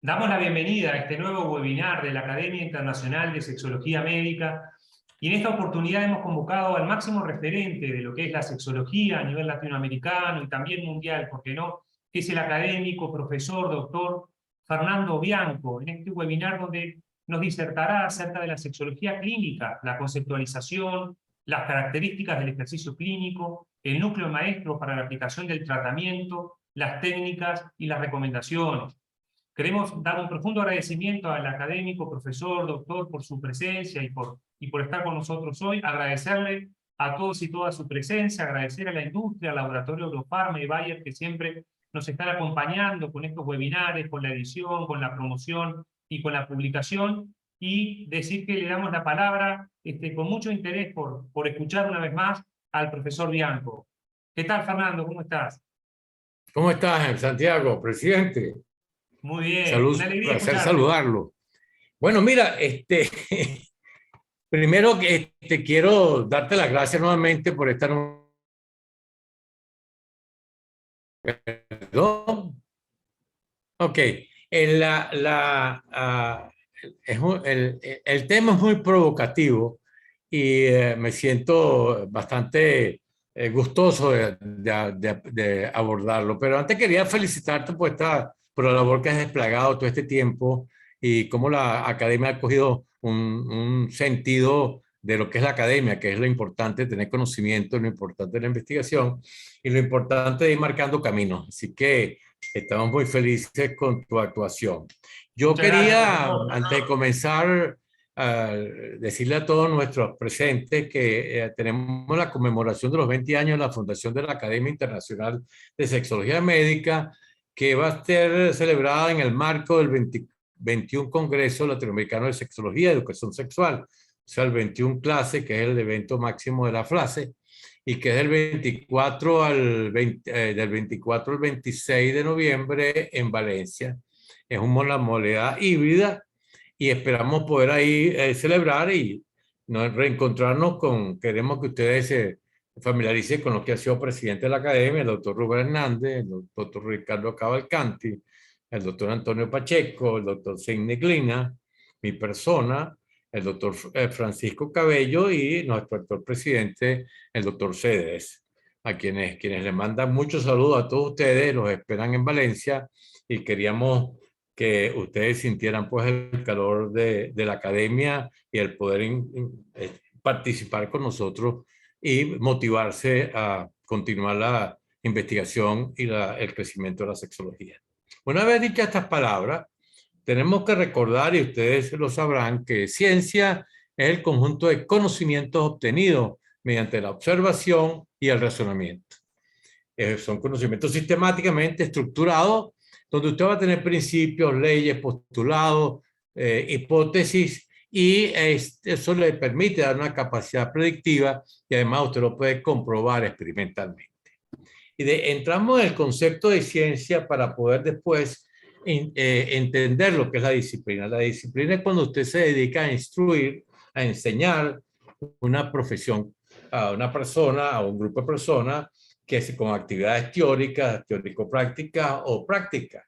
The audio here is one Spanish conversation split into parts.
Damos la bienvenida a este nuevo webinar de la Academia Internacional de Sexología Médica y en esta oportunidad hemos convocado al máximo referente de lo que es la sexología a nivel latinoamericano y también mundial, ¿por qué no?, que es el académico, profesor, doctor Fernando Bianco, en este webinar donde nos disertará acerca de la sexología clínica, la conceptualización, las características del ejercicio clínico, el núcleo maestro para la aplicación del tratamiento, las técnicas y las recomendaciones. Queremos dar un profundo agradecimiento al académico, profesor, doctor, por su presencia y por estar con nosotros hoy. Agradecerle a todos y todas su presencia, agradecer a la industria, al laboratorio Eurofarma y Bayer, que siempre nos están acompañando con estos webinares, con la edición, con la promoción y con la publicación. Y decir que le damos la palabra con mucho interés por escuchar una vez más al profesor Bianco. ¿Qué tal, Fernando? ¿Cómo estás? ¿Cómo estás, Santiago, presidente? Muy bien, Salud, una alegría placer escucharte. saludarlo. Bueno, mira, primero que quiero darte las gracias nuevamente por estar. ¿No? Ok, el tema es muy provocativo y me siento bastante gustoso de abordarlo. Pero antes quería felicitarte por la labor que has desplegado todo este tiempo y cómo la academia ha cogido un sentido de lo que es la academia, que es lo importante, tener conocimiento, lo importante de la investigación y lo importante de ir marcando caminos. Así que estamos muy felices con tu actuación. Yo Muchas gracias, quería, profesor. antes de comenzar, decirle a todos nuestros presentes que tenemos la conmemoración de los 20 años de la fundación de la Academia Internacional de Sexología Médica, que va a ser celebrada en el marco del 21 Congreso Latinoamericano de Sexología y Educación Sexual, o sea, el 21 Clase, que es el evento máximo de la FLACE, y que es del 24 al 26 de noviembre en Valencia. Es una modalidad híbrida y esperamos poder ahí celebrar y reencontrarnos queremos que ustedes se familiaricen con lo que ha sido presidente de la academia, el doctor Rubén Hernández, el doctor Ricardo Cavalcanti, el doctor Antonio Pacheco, el doctor Sidney Glina, mi persona, el doctor Francisco Cabello y nuestro actual presidente, el doctor Cedes, a quienes les mandan muchos saludos a todos ustedes, los esperan en Valencia y queríamos que ustedes sintieran pues el calor de la academia y el poder participar con nosotros y motivarse a continuar la investigación y el crecimiento de la sexología. Una vez dichas estas palabras, tenemos que recordar, y ustedes lo sabrán, que ciencia es el conjunto de conocimientos obtenidos mediante la observación y el razonamiento. Son conocimientos sistemáticamente estructurados, donde usted va a tener principios, leyes, postulados, hipótesis, y eso le permite dar una capacidad predictiva y además usted lo puede comprobar experimentalmente. Entramos en el concepto de ciencia para poder después entender lo que es la disciplina. La disciplina es cuando usted se dedica a instruir, a enseñar una profesión a una persona, a un grupo de personas, que es con actividades teóricas, teórico-prácticas o prácticas.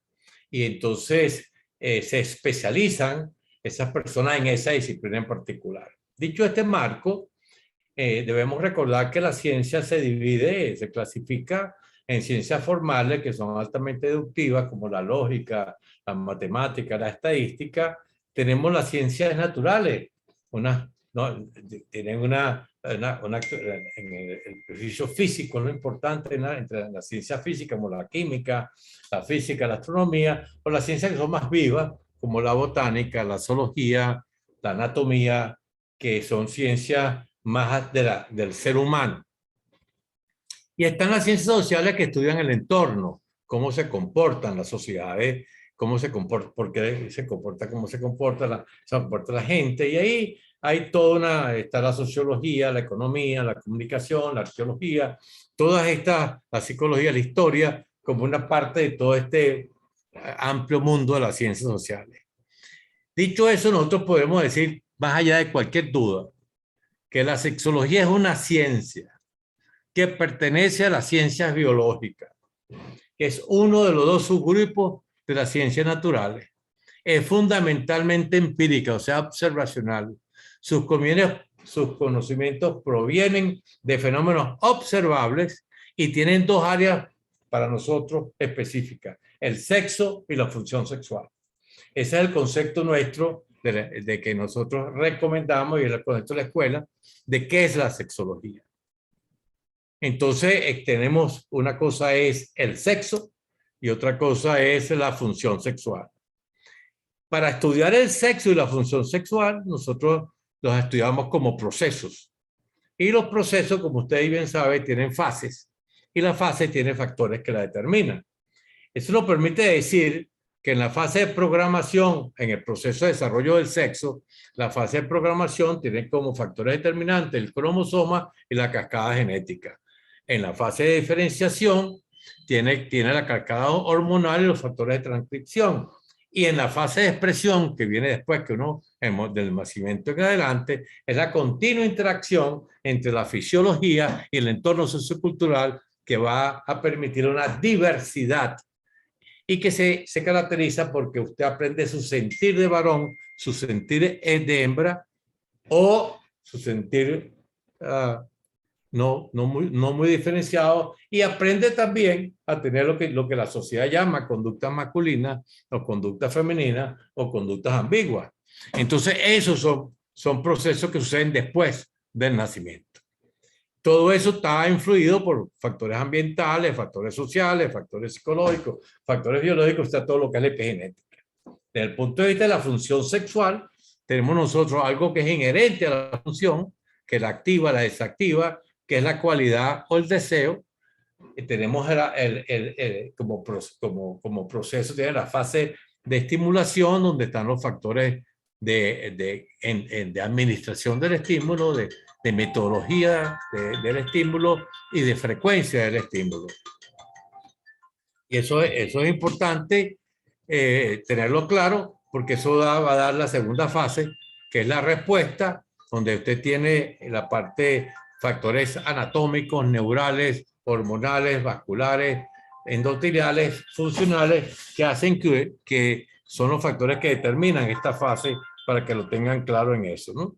Y entonces se especializan esas personas en esa disciplina en particular. Dicho este marco, debemos recordar que la ciencia se divide, se clasifica en ciencias formales que son altamente deductivas, como la lógica, la matemática, la estadística. Tenemos las ciencias naturales, no, tienen en el ejercicio físico, lo importante entre la ciencia física, como la química, la física, la astronomía, o las ciencias que son más vivas, como la botánica, la zoología, la anatomía, que son ciencias más del ser humano. Y están las ciencias sociales que estudian el entorno, cómo se comportan las sociedades, cómo se comporta, por qué se comporta, cómo se comporta la gente. Y ahí hay está la sociología, la economía, la comunicación, la arqueología, todas estas, la psicología, la historia, como una parte de todo este amplio mundo de las ciencias sociales. Dicho eso, nosotros podemos decir, más allá de cualquier duda, que la sexología es una ciencia que pertenece a las ciencias biológicas, que es uno de los dos subgrupos de las ciencias naturales. es fundamentalmente empírica, o sea, observacional. Sus conocimientos provienen de fenómenos observables y tienen dos áreas para nosotros específicas: el sexo y la función sexual. Ese es el concepto nuestro de que nosotros recomendamos, y el concepto de la escuela, de qué es la sexología. Entonces, tenemos una cosa es el sexo y otra cosa es la función sexual. Para estudiar el sexo y la función sexual, nosotros los estudiamos como procesos. Y los procesos, como ustedes bien saben, tienen fases. Y la fase tiene factores que la determinan. Eso nos permite decir que en la fase de programación, en el proceso de desarrollo del sexo, la fase de programación tiene como factores determinantes el cromosoma y la cascada genética. En la fase de diferenciación tiene la cascada hormonal y los factores de transcripción. Y en la fase de expresión, que viene después que uno, del nacimiento en adelante, es la continua interacción entre la fisiología y el entorno sociocultural que va a permitir una diversidad y que se caracteriza porque usted aprende su sentir de varón, su sentir de hembra o su sentir no muy diferenciado, y aprende también a tener lo que la sociedad llama conductas masculinas o conductas femeninas o conductas ambiguas. Entonces esos son procesos que suceden después del nacimiento. Todo eso está influido por factores ambientales, factores sociales, factores psicológicos, factores biológicos, está todo lo que es la epigenética. Desde el punto de vista de la función sexual, tenemos nosotros algo que es inherente a la función, que la activa, la desactiva, que es la cualidad o el deseo. Y tenemos como proceso, tiene la fase de estimulación, donde están los factores de administración del estímulo, de metodología del estímulo y de frecuencia del estímulo. Y eso es importante tenerlo claro, porque eso va a dar la segunda fase, que es la respuesta, donde usted tiene la parte factores anatómicos, neurales, hormonales, vasculares, endoteliales, funcionales, que hacen que son los factores que determinan esta fase, para que lo tengan claro en eso, ¿no?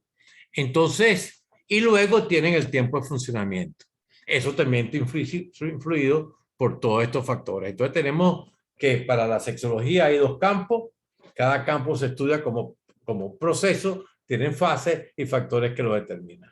Entonces, y luego tienen el tiempo de funcionamiento. Eso también está influido por todos estos factores. Entonces tenemos que para la sexología hay dos campos. Cada campo se estudia como proceso, tienen fases y factores que lo determinan.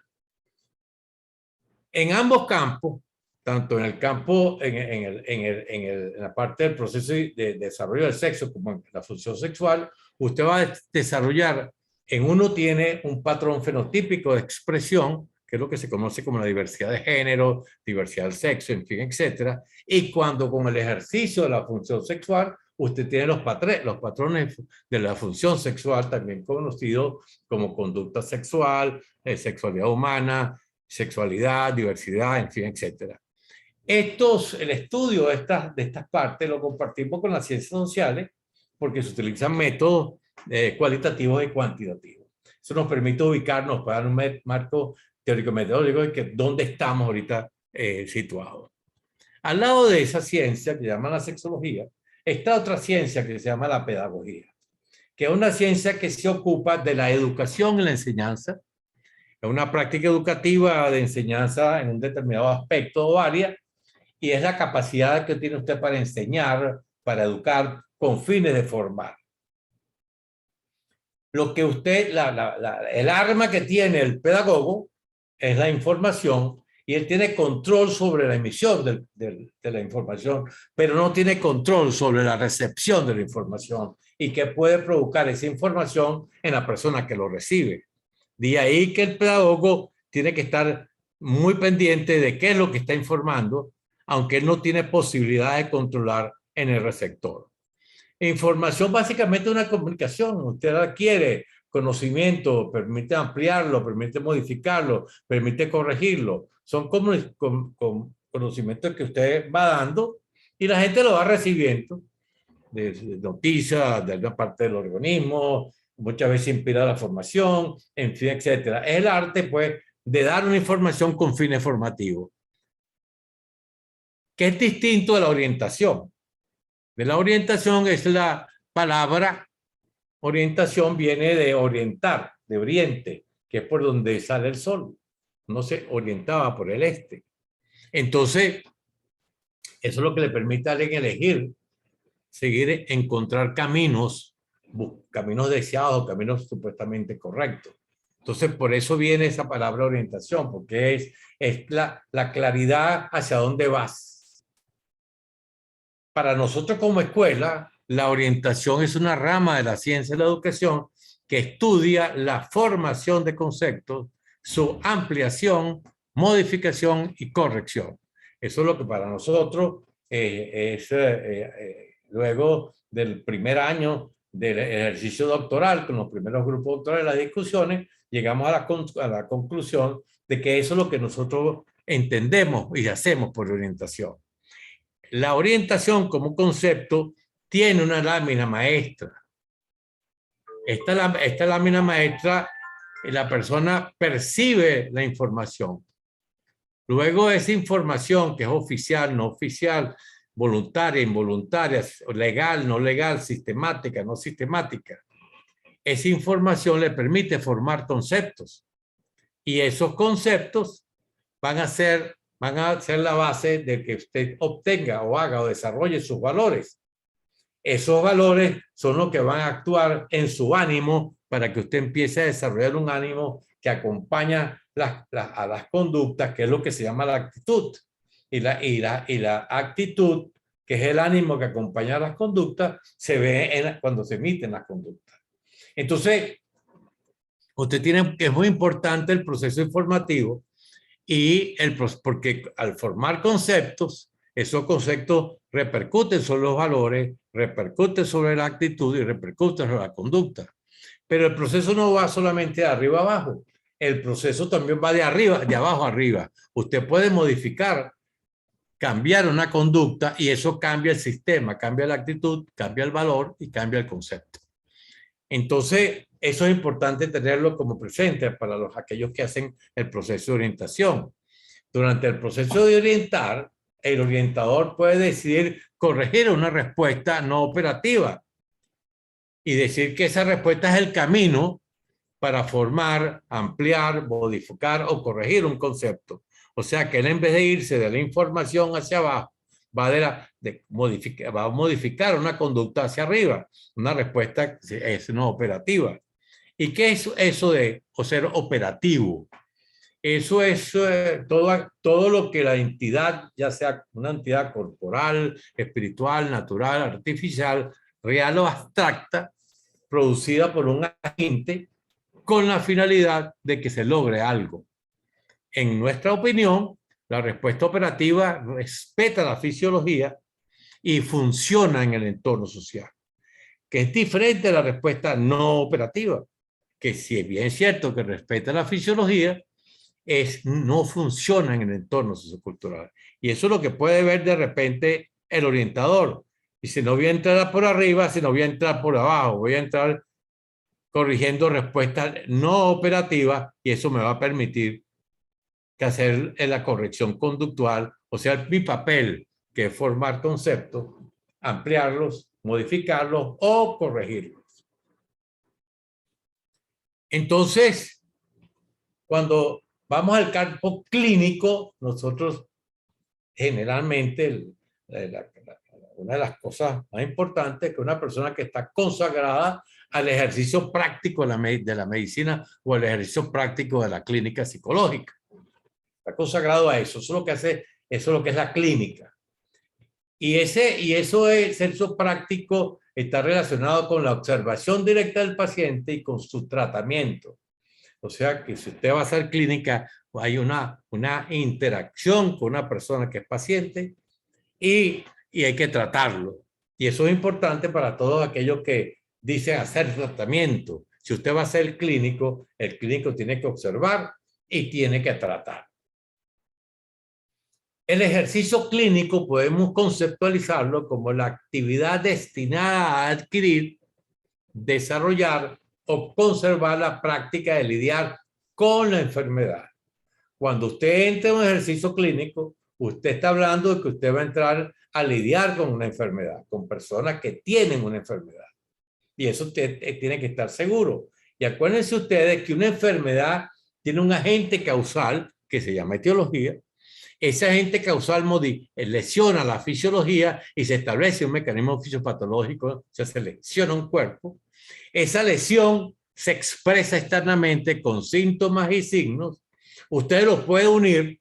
En ambos campos, tanto en el campo, en la parte del proceso de desarrollo del sexo como en la función sexual, usted va a desarrollar, en uno tiene un patrón fenotípico de expresión, que es lo que se conoce como la diversidad de género, diversidad del sexo, en fin, etcétera. Y cuando con el ejercicio de la función sexual, usted tiene los patrones de la función sexual, también conocidos como conducta sexual, sexualidad humana, sexualidad, diversidad, en fin, etcétera. El estudio de estas partes lo compartimos con las ciencias sociales, porque se utilizan métodos cualitativos y cuantitativos. Eso nos permite ubicarnos para dar un marco teórico-metodológico de que dónde estamos ahorita situados. Al lado de esa ciencia que se llama la sexología, está otra ciencia que se llama la pedagogía, que es una ciencia que se ocupa de la educación y la enseñanza. Es una práctica educativa de enseñanza en un determinado aspecto o área, y es la capacidad que tiene usted para enseñar, para educar, con fines de formar. Lo que usted, el arma que tiene el pedagogo es la información, y él tiene control sobre la emisión de la información, pero no tiene control sobre la recepción de la información y que puede provocar esa información en la persona que lo recibe. De ahí que el pedagogo tiene que estar muy pendiente de qué es lo que está informando, aunque él no tiene posibilidad de controlar en el receptor. Información básicamente es una comunicación. Usted adquiere conocimiento, permite ampliarlo, permite modificarlo, permite corregirlo. Son conocimientos que usted va dando y la gente lo va recibiendo de noticias, de alguna parte del organismo, muchas veces inspira la formación, en fin, etcétera. Es el arte, pues, de dar una información con fines formativos, que es distinto de la orientación. De la orientación es la palabra orientación viene de orientar, de oriente, que es por donde sale el sol. No se orientaba por el este. Entonces, eso es lo que le permite a alguien elegir, seguir, encontrar caminos, caminos deseados, caminos supuestamente correctos. Entonces, por eso viene esa palabra orientación, porque es la claridad hacia dónde vas. Para nosotros como escuela, la orientación es una rama de la ciencia de la educación que estudia la formación de conceptos, su ampliación, modificación y corrección. Eso es lo que para nosotros luego del primer año del ejercicio doctoral, con los primeros grupos doctorales, las discusiones, llegamos a la conclusión de que eso es lo que nosotros entendemos y hacemos por orientación. La orientación como concepto tiene una lámina maestra. Esta lámina maestra, la persona percibe la información. Luego esa información que es oficial, no oficial, voluntaria, involuntaria, legal, no legal, sistemática, no sistemática, esa información le permite formar conceptos. Y esos conceptos van a ser la base de que usted obtenga o haga o desarrolle sus valores. Esos valores son los que van a actuar en su ánimo para que usted empiece a desarrollar un ánimo que acompaña a las conductas, que es lo que se llama la actitud. Y la actitud, que es el ánimo que acompaña a las conductas, se ve cuando se emiten las conductas. Entonces, es muy importante el proceso informativo porque al formar conceptos, esos conceptos repercuten sobre los valores, repercuten sobre la actitud y repercuten sobre la conducta. Pero el proceso no va solamente de arriba a abajo, el proceso también va de abajo a arriba. Usted puede modificar, cambiar una conducta y eso cambia el sistema, cambia la actitud, cambia el valor y cambia el concepto. Entonces, eso es importante tenerlo como presente para aquellos que hacen el proceso de orientación. Durante el proceso de orientar, el orientador puede decidir corregir una respuesta no operativa y decir que esa respuesta es el camino para formar, ampliar, modificar o corregir un concepto. O sea que él, en vez de irse de la información hacia abajo, va a modificar una conducta hacia arriba, una respuesta es no operativa. ¿Y qué es eso de ser operativo? Eso es todo lo que la entidad, ya sea una entidad corporal, espiritual, natural, artificial, real o abstracta, producida por un agente con la finalidad de que se logre algo. En nuestra opinión, la respuesta operativa respeta la fisiología y funciona en el entorno social, que es diferente a la respuesta no operativa, que si es bien cierto que respeta la fisiología, no funciona en el entorno sociocultural. Y eso es lo que puede ver de repente el orientador. Y si no voy a entrar por arriba, si no voy a entrar por abajo, voy a entrar corrigiendo respuestas no operativas y eso me va a permitir que hacer la corrección conductual, o sea, mi papel, que es formar conceptos, ampliarlos, modificarlos o corregirlos. Entonces, cuando vamos al campo clínico, nosotros generalmente, una de las cosas más importantes es que una persona que está consagrada al ejercicio práctico de la medicina o al ejercicio práctico de la clínica psicológica. Está consagrado a eso. Eso es lo que hace, eso es lo que es la clínica. Y eso es ejercicio práctico, está relacionado con la observación directa del paciente y con su tratamiento. O sea que si usted va a hacer clínica, hay una interacción con una persona que es paciente y hay que tratarlo. Y eso es importante para todos aquellos que dicen hacer tratamiento. Si usted va a ser el clínico tiene que observar y tiene que tratar. El ejercicio clínico podemos conceptualizarlo como la actividad destinada a adquirir, desarrollar o conservar la práctica de lidiar con la enfermedad. Cuando usted entra en un ejercicio clínico, usted está hablando de que usted va a entrar a lidiar con una enfermedad, con personas que tienen una enfermedad. y eso tiene que estar seguro. Y acuérdense ustedes que una enfermedad tiene un agente causal que se llama etiología. Ese agente causal lesiona la fisiología y se establece un mecanismo fisiopatológico, o sea, se lesiona un cuerpo. Esa lesión se expresa externamente con síntomas y signos. Usted los puede unir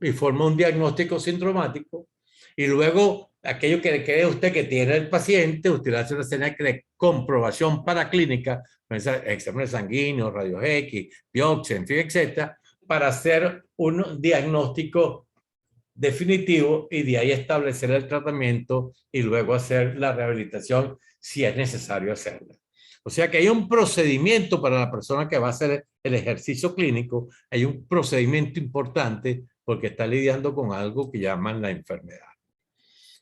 y forma un diagnóstico sindromático, y luego aquello que le cree usted que tiene el paciente, usted hace una serie de comprobación paraclínica, exámenes sanguíneos, rayos X, biopsia, en fin, etcétera, para hacer un diagnóstico definitivo y de ahí establecer el tratamiento y luego hacer la rehabilitación si es necesario hacerla. O sea que hay un procedimiento para la persona que va a hacer el ejercicio clínico, hay un procedimiento importante porque está lidiando con algo que llaman la enfermedad.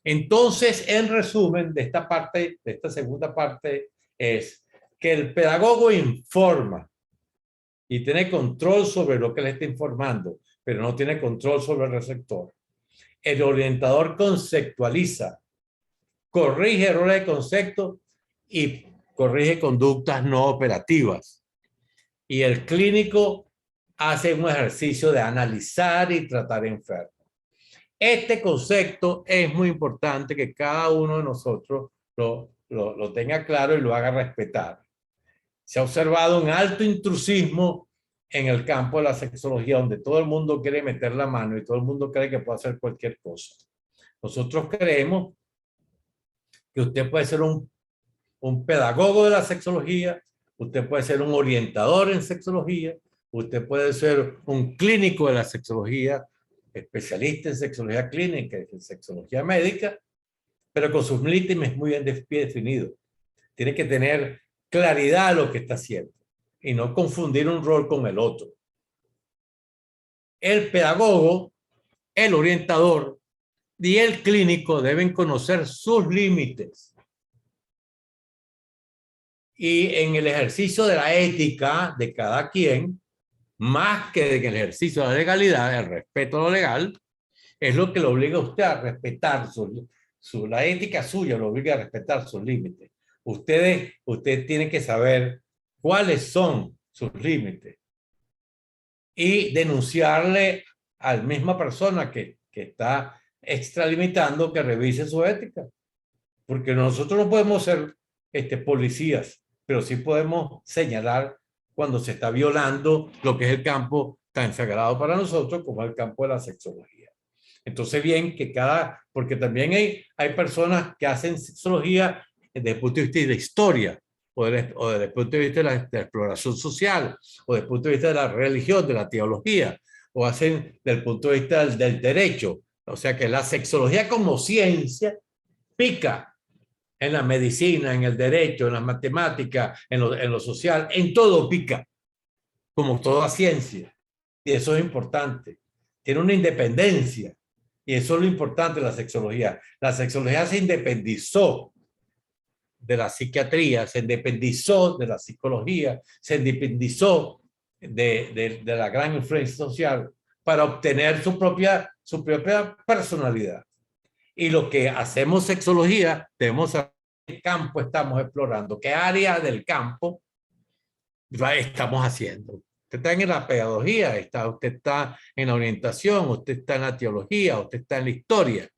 Entonces, en resumen de esta parte, de esta segunda parte, es que el pedagogo informa y tiene control sobre lo que le está informando, pero no tiene control sobre el receptor. El orientador conceptualiza, corrige errores de concepto y corrige conductas no operativas. Y el clínico hace un ejercicio de analizar y tratar enfermos. Este concepto es muy importante que cada uno de nosotros lo tenga claro y lo haga respetar. Se ha observado un alto intrusismo en el campo de la sexología, donde todo el mundo quiere meter la mano y todo el mundo cree que puede hacer cualquier cosa. Nosotros creemos que usted puede ser un pedagogo de la sexología, usted puede ser un orientador en sexología, usted puede ser un clínico de la sexología, especialista en sexología clínica, en sexología médica, pero con sus límites muy bien definidos. Tiene que tener claridad a lo que está haciendo y no confundir un rol con el otro. El pedagogo, el orientador y el clínico deben conocer sus límites. Y en el ejercicio de la ética de cada quien, más que en el ejercicio de la legalidad, el respeto a lo legal, es lo que lo obliga a usted a respetar la ética suya, lo obliga a respetar sus límites. Usted tiene que saber cuáles son sus límites y denunciarle a la misma persona que está extralimitando que revise su ética. Porque nosotros no podemos ser policías, pero sí podemos señalar cuando se está violando lo que es el campo tan sagrado para nosotros como el campo de la sexología. Entonces, bien, porque también hay personas que hacen sexología desde el punto de vista de la historia, o desde el punto de vista de la exploración social, o desde el punto de vista de la religión, de la teología, o hacen desde el punto de vista del derecho. O sea que la sexología como ciencia pica en la medicina, en el derecho, en las matemáticas, en lo social, en todo pica, como toda ciencia. Y eso es importante. Tiene una independencia. Y eso es lo importante de la sexología. La sexología se independizó de la psiquiatría, se independizó de la psicología, se independizó de la gran influencia social para obtener su propia personalidad. Y lo que hacemos sexología, debemos saber qué campo estamos explorando, qué área del campo estamos haciendo. Usted está en la pedagogía, usted está en la orientación, usted está en la teología, usted está en la historia.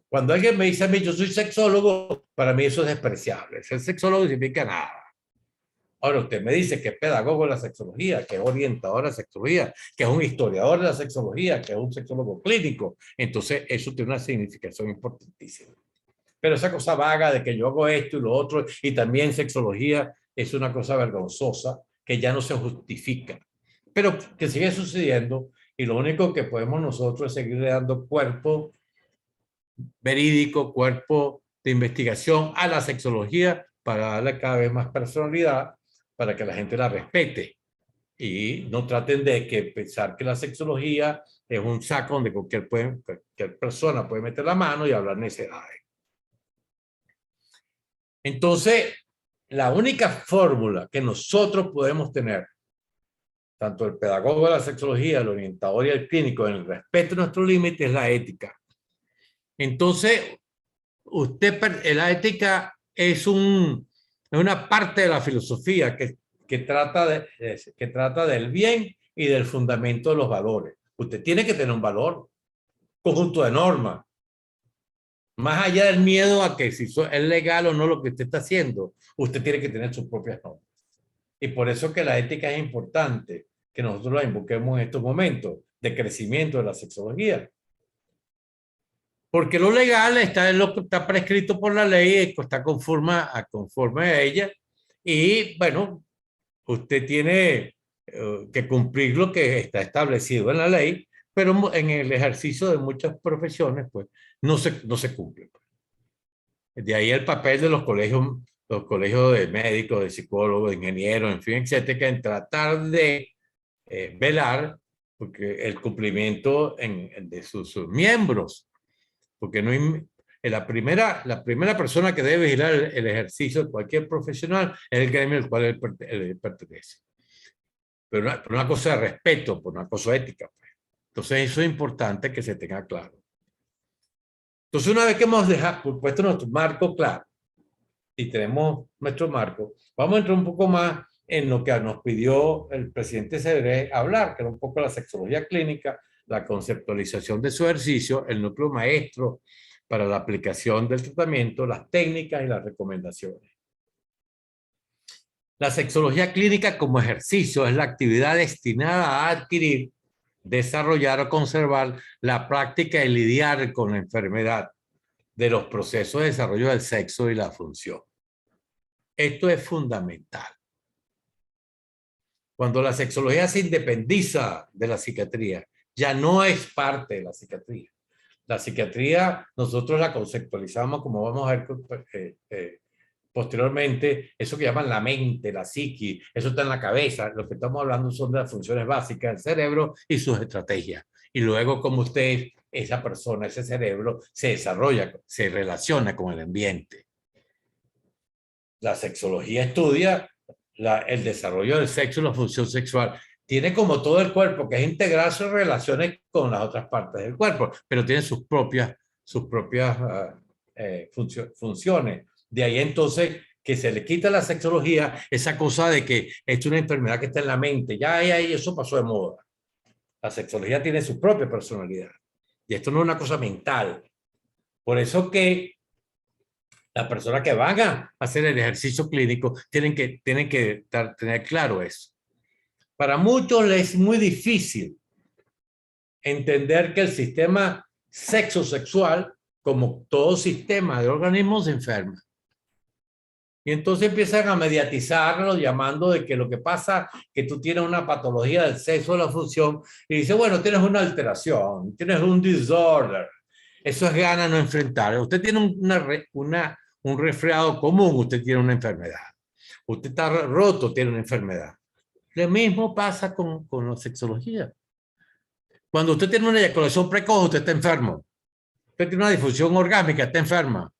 Cuando alguien me dice a mí, yo soy sexólogo, para mí eso es despreciable. Ser sexólogo no significa nada. Ahora usted me dice que es pedagogo de la sexología, que es orientador de la sexología, que es un historiador de la sexología, que es un sexólogo clínico. Entonces eso tiene una significación importantísima. Pero esa cosa vaga de que yo hago esto y lo otro, y también sexología, es una cosa vergonzosa que ya no se justifica, pero que sigue sucediendo, y lo único que podemos nosotros es seguirle dando cuerpo verídico, cuerpo de investigación a la sexología para darle cada vez más personalidad, para que la gente la respete y no traten de pensar que la sexología es un saco donde cualquier persona puede meter la mano y hablar necedades. Entonces, la única fórmula que nosotros podemos tener, tanto el pedagogo de la sexología, el orientador y el clínico, en el respeto a nuestros límites, es la ética. Entonces, la ética es es una parte de la filosofía que trata del bien y del fundamento de los valores. Usted tiene que tener un valor, conjunto de normas. Más allá del miedo a que si es legal o no lo que usted está haciendo, usted tiene que tener sus propias normas. Y por eso que la ética es importante, que nosotros la invoquemos en estos momentos de crecimiento de la sexología. Porque lo legal está en lo que está prescrito por la ley, está conforme a ella. Y bueno, usted tiene que cumplir lo que está establecido en la ley, pero en el ejercicio de muchas profesiones, pues, no se cumple. De ahí el papel de los colegios de médicos, de psicólogos, de ingenieros, en fin, etcétera, en tratar de velar porque el cumplimiento de sus miembros, porque no la primera persona que debe vigilar el ejercicio de cualquier profesional es el gremio al cual él pertenece. Pero una cosa de respeto, por una cosa ética. Entonces eso es importante que se tenga claro. Entonces una vez que hemos puesto nuestro marco claro y tenemos nuestro marco, vamos a entrar un poco más en lo que nos pidió el presidente Cedrés hablar, que era un poco la sexología clínica, la conceptualización de su ejercicio, el núcleo maestro para la aplicación del tratamiento, las técnicas y las recomendaciones. La sexología clínica como ejercicio es la actividad destinada a adquirir, desarrollar o conservar la práctica de lidiar con la enfermedad de los procesos de desarrollo del sexo y la función. Esto es fundamental. Cuando la sexología se independiza de la psiquiatría, ya no es parte de la psiquiatría. La psiquiatría nosotros la conceptualizamos como vamos a ver posteriormente, eso que llaman la mente, la psiqui, eso está en la cabeza. Lo que estamos hablando son de las funciones básicas del cerebro y sus estrategias. Y luego como usted, esa persona, ese cerebro, se desarrolla, se relaciona con el ambiente. La sexología estudia el desarrollo del sexo y la función sexual. Tiene como todo el cuerpo, que es integrar sus relaciones con las otras partes del cuerpo, pero tiene sus propias funciones. De ahí entonces que se le quita a la sexología esa cosa de que es una enfermedad que está en la mente. Ya ahí eso pasó de moda. La sexología tiene su propia personalidad. Y esto no es una cosa mental. Por eso que las personas que van a hacer el ejercicio clínico tienen que tener claro eso. Para muchos les es muy difícil entender que el sistema sexosexual, como todo sistema de organismos, se enferma. Y entonces empiezan a mediatizarlo llamando de que lo que pasa es que tú tienes una patología del sexo o la función y dice, bueno, tienes una alteración, tienes un disorder. Eso es gana no enfrentar. Usted tiene un resfriado común, usted tiene una enfermedad. Usted está roto, tiene una enfermedad. Lo mismo pasa con la sexología. Cuando usted tiene una eyaculación precoz, usted está enfermo. Usted tiene una disfunción orgásmica, está enferma.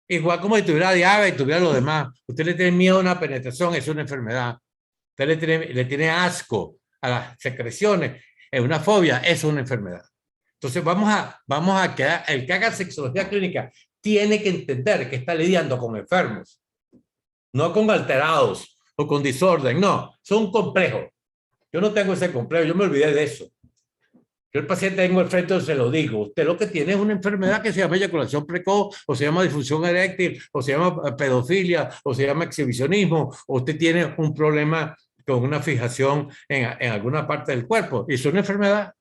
Igual como si tuviera diabetes y tuviera lo demás. Usted le tiene miedo a una penetración, es una enfermedad. Usted le tiene asco a las secreciones, es una fobia, es una enfermedad. Entonces vamos a quedar, el que haga sexología clínica tiene que entender que está lidiando con enfermos, no con alterados o con desorden, no, son complejos. Yo no tengo ese complejo, yo me olvidé de eso. Yo el paciente tengo al frente, se lo digo, usted lo que tiene es una enfermedad que se llama eyaculación precoz, o se llama disfunción eréctil, o se llama pedofilia, o se llama exhibicionismo, o usted tiene un problema con una fijación en alguna parte del cuerpo, y es una enfermedad.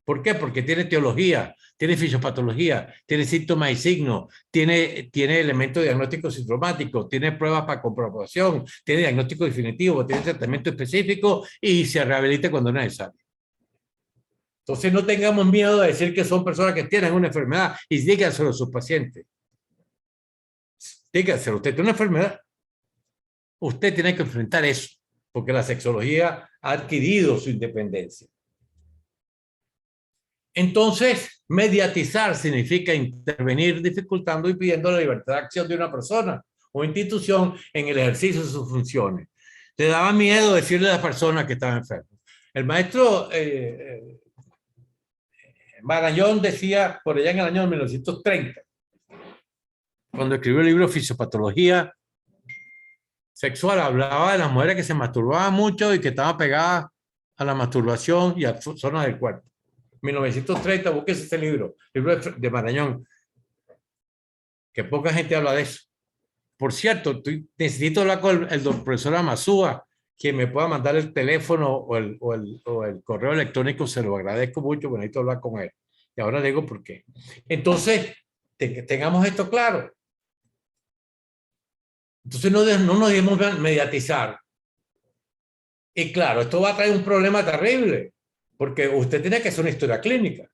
¿Por qué? Porque tiene etiología, tiene fisiopatología, tiene síntomas y signos, tiene elementos diagnósticos sintomáticos, tiene pruebas para comprobación, tiene diagnóstico definitivo, tiene tratamiento específico y se rehabilita cuando es necesario. Entonces no tengamos miedo de decir que son personas que tienen una enfermedad y díganselo a sus pacientes. Díganselo, usted tiene una enfermedad. Usted tiene que enfrentar eso, porque la sexología ha adquirido su independencia. Entonces, mediatizar significa intervenir dificultando y pidiendo la libertad de acción de una persona o institución en el ejercicio de sus funciones. Le daba miedo decirle a la persona que estaba enferma. El maestro Marañón decía por allá en el año 1930, cuando escribió el libro Fisiopatología, sexual hablaba de las mujeres que se masturbaban mucho y que estaban pegadas a la masturbación y a zonas del cuerpo. 1930, búsquese ese libro de Marañón, que poca gente habla de eso. Por cierto, necesito hablar con el profesor Amazúa, que me pueda mandar el teléfono o el correo electrónico, se lo agradezco mucho, porque necesito hablar con él. Y ahora digo por qué. Entonces, tengamos esto claro. Entonces no nos debemos mediatizar. Y claro, esto va a traer un problema terrible, porque usted tiene que hacer una historia clínica,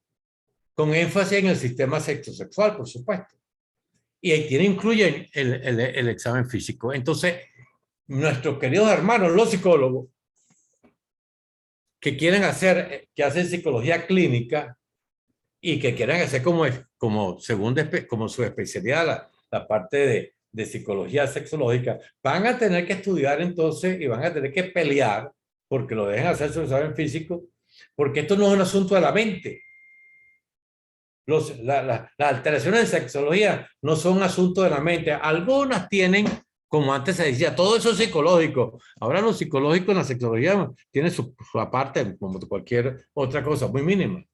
con énfasis en el sistema sexual, por supuesto. Y ahí incluyen el examen físico. Entonces, nuestros queridos hermanos, los psicólogos, que hacen psicología clínica y que quieren hacer como su especialidad la parte de psicología sexológica, van a tener que estudiar entonces y van a tener que pelear porque lo dejen hacer su examen físico, porque esto no es un asunto de la mente. Las alteraciones en sexología no son un asunto de la mente. Algunas tienen, como antes se decía, todo eso es psicológico. Ahora lo psicológico en la sexología tiene su aparte, como cualquier otra cosa, muy mínima.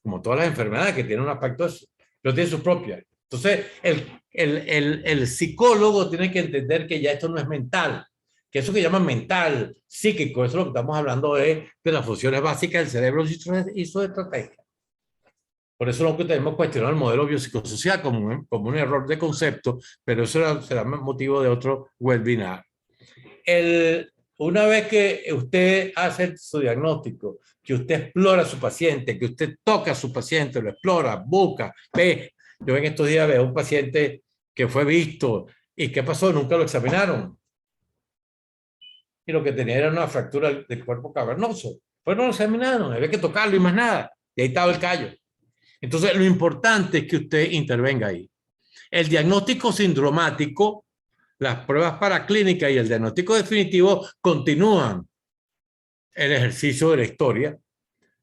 Como todas las enfermedades que tienen un aspecto, pero tiene su propia. Entonces, el psicólogo tiene que entender que ya esto no es mental, que eso que llaman mental, psíquico, eso es lo que estamos hablando de las funciones básicas del cerebro y su estrategia. Por eso lo que tenemos que cuestionar el modelo biopsicosocial como un error de concepto, pero eso será motivo de otro webinar. Una vez que usted hace su diagnóstico, que usted explora a su paciente, que usted toca a su paciente, lo explora, busca, ve. Yo en estos días veo un paciente que fue visto y ¿qué pasó? Nunca lo examinaron. Y lo que tenía era una fractura del cuerpo cavernoso. Pues no lo examinaron, había que tocarlo y más nada. Y ahí estaba el callo. Entonces, lo importante es que usted intervenga ahí. El diagnóstico sindromático, las pruebas paraclínicas y el diagnóstico definitivo continúan el ejercicio de la historia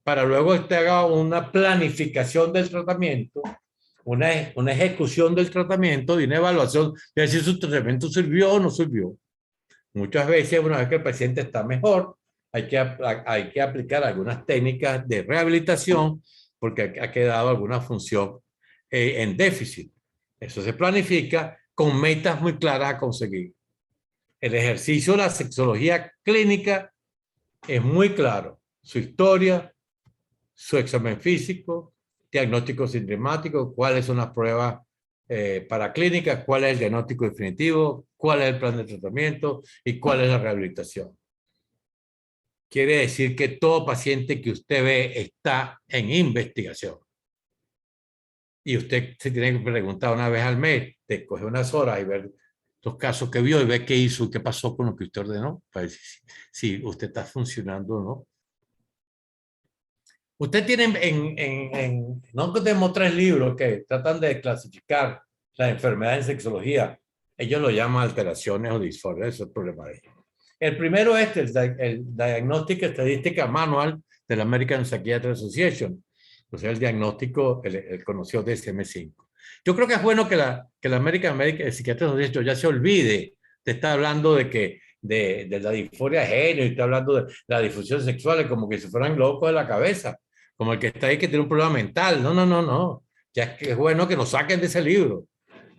para luego usted haga una planificación del tratamiento, una ejecución del tratamiento y una evaluación de si su tratamiento sirvió o no sirvió. Muchas veces, una vez que el paciente está mejor, hay que aplicar algunas técnicas de rehabilitación porque ha quedado alguna función en déficit. Eso se planifica con metas muy claras a conseguir. El ejercicio de la sexología clínica es muy claro. Su historia, su examen físico, diagnóstico sindromático, cuáles son las pruebas paraclínicas, cuál es el diagnóstico definitivo, cuál es el plan de tratamiento y cuál es la rehabilitación. Quiere decir que todo paciente que usted ve está en investigación. Y usted se tiene que preguntar una vez al mes, te coge unas horas y ver los casos que vio y ver qué hizo y qué pasó con lo que usted ordenó, para decir si usted está funcionando o no. Usted tiene no tenemos 3 libros que tratan de clasificar las enfermedades en sexología. Ellos lo llaman alteraciones o disforias, eso es el problema de ellos. El primero es el Diagnostic Statistical Manual de la American Psychiatric Association, o sea, el diagnóstico, el conocido DSM-5. Yo creo que es bueno que la American Psychiatric Association ya se olvide de estar hablando de la disforia de género y está hablando de la difusión sexual como que se fueran locos de la cabeza, como el que está ahí que tiene un problema mental. No. Ya es bueno que nos saquen de ese libro.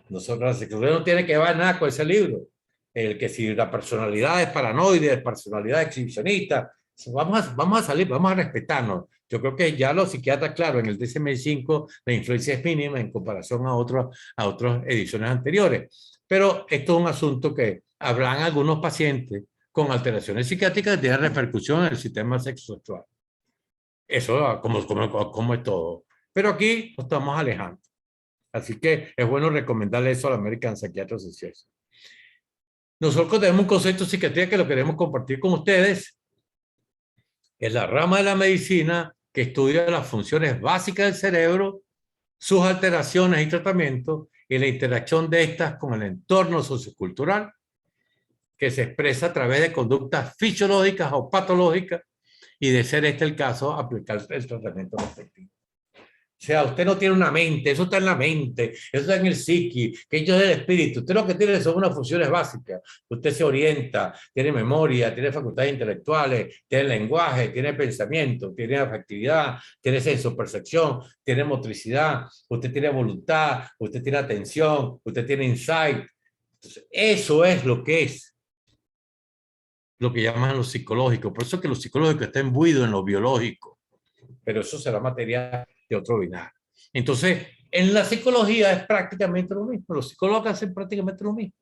Nosotros, la sexualidad no tiene que ver nada con ese libro. El que si la personalidad es paranoide, personalidad exhibicionista, vamos a salir, vamos a respetarnos. Yo creo que ya los psiquiatras, claro, en el DSM-5 la influencia es mínima en comparación a otras ediciones anteriores. Pero esto es un asunto que habrán algunos pacientes con alteraciones psiquiátricas que tienen repercusión en el sistema sexual. Eso como es todo. Pero aquí nos estamos alejando. Así que es bueno recomendarle eso a la American Psychiatric Association. Nosotros tenemos un concepto de psiquiatría que lo queremos compartir con ustedes. Es la rama de la medicina que estudia las funciones básicas del cerebro, sus alteraciones y tratamientos y la interacción de estas con el entorno sociocultural que se expresa a través de conductas fisiológicas o patológicas y, de ser este el caso, aplicar el tratamiento respectivo. O sea, usted no tiene una mente, eso está en la mente, eso está en el psiqui, que ello es el espíritu. Usted lo que tiene son unas funciones básicas. Usted se orienta, tiene memoria, tiene facultades intelectuales, tiene lenguaje, tiene pensamiento, tiene afectividad, tiene sensopercepción, tiene motricidad, usted tiene voluntad, usted tiene atención, usted tiene insight. Entonces, eso es lo que llaman lo psicológico. Por eso es que lo psicológico está imbuido en lo biológico. Pero eso será materia de otro binario. Entonces, en la psicología es prácticamente lo mismo. Los psicólogos hacen prácticamente lo mismo.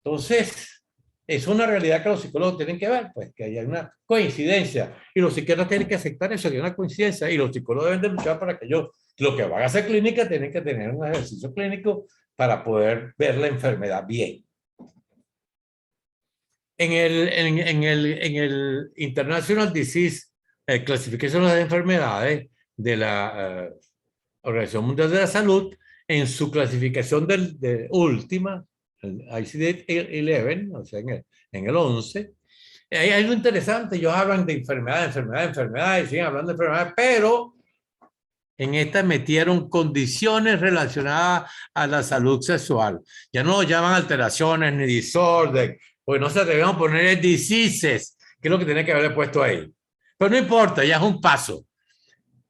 Entonces, es una realidad que los psicólogos tienen que ver, pues que hay una coincidencia. Y los psiquiatras tienen que aceptar eso, que hay una coincidencia. Y los psicólogos deben de luchar para que ellos, lo que van a hacer clínica, tienen que tener un ejercicio clínico para poder ver la enfermedad bien. En el International Disease Classification de las enfermedades de la Organización Mundial de la Salud, en su clasificación de última, el ICD-11, o sea, en el 11, hay algo interesante. Ellos hablan de enfermedad, y siguen hablando de enfermedades, pero en esta metieron condiciones relacionadas a la salud sexual. Ya no lo llaman alteraciones ni desorden, porque no se atreven a poner diseases, que es lo que tiene que haberle puesto ahí. Pero no importa, ya es un paso.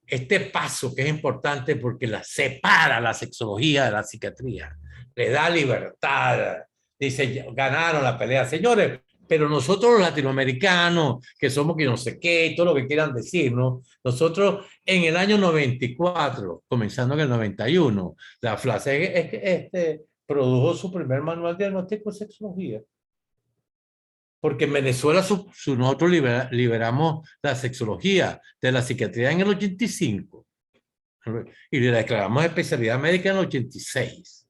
Este paso que es importante porque la separa la sexología de la psiquiatría, le da libertad, dice, ganaron la pelea, señores, pero nosotros los latinoamericanos, que somos que no sé qué, todo lo que quieran decirnos, nosotros en el año 94, comenzando en el 91, la FLACE produjo su primer manual diagnóstico de sexología. Porque en Venezuela nosotros liberamos la sexología de la psiquiatría en el 85 y le declaramos especialidad médica en el 86.